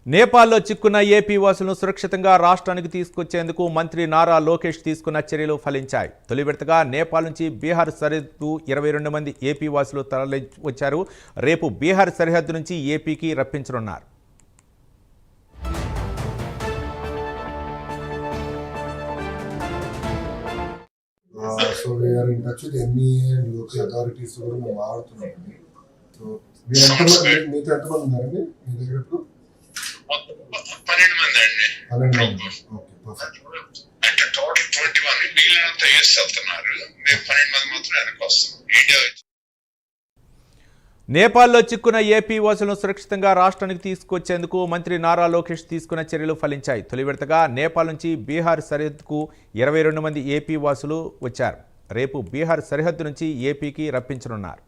నేపాల్లో చిక్కున్న ఏపీ వాసులను సురక్షితంగా రాష్ట్రానికి తీసుకొచ్చేందుకు మంత్రి నారా లోకేష్ తీసుకున్న చర్యలు ఫలించాయి. తొలి విడతగా నేపాల్ నుంచి బీహార్ సరిహద్దు 22 మంది ఏపీ వాసులు తరలి వచ్చారు. రేపు బీహార్ సరిహద్దు నుంచి ఏపీకి రప్పించనున్నారు. So we are in touch with MEA and local authorities కూడా మేము మాట్లాడుతున్నామండి. సో మీరు ఎంతమంది ఉన్నారండి మీ దగ్గర ఇప్పుడు? 12 మంది అండి. 12 మంది. Okay, perfect. అంటే టోటల్ 21 మిగిలినంత వేసి వెళ్తున్నారు. మేము 12 మంది మాత్రం వెనక్కి వస్తున్నాం. ఇండియా నేపాల్లో చిక్కున్న ఏపీ వాసులను సురక్షితంగా రాష్ట్రానికి తీసుకొచ్చేందుకు మంత్రి నారా లోకేష్ తీసుకున్న చర్యలు ఫలించాయి. తొలి విడతగా నేపాల్ నుంచి బీహార్ సరిహద్దుకు 22 మంది ఏపీ వాసులు వచ్చారు. రేపు బీహార్ సరిహద్దు నుంచి ఏపీకి రప్పించనున్నారు.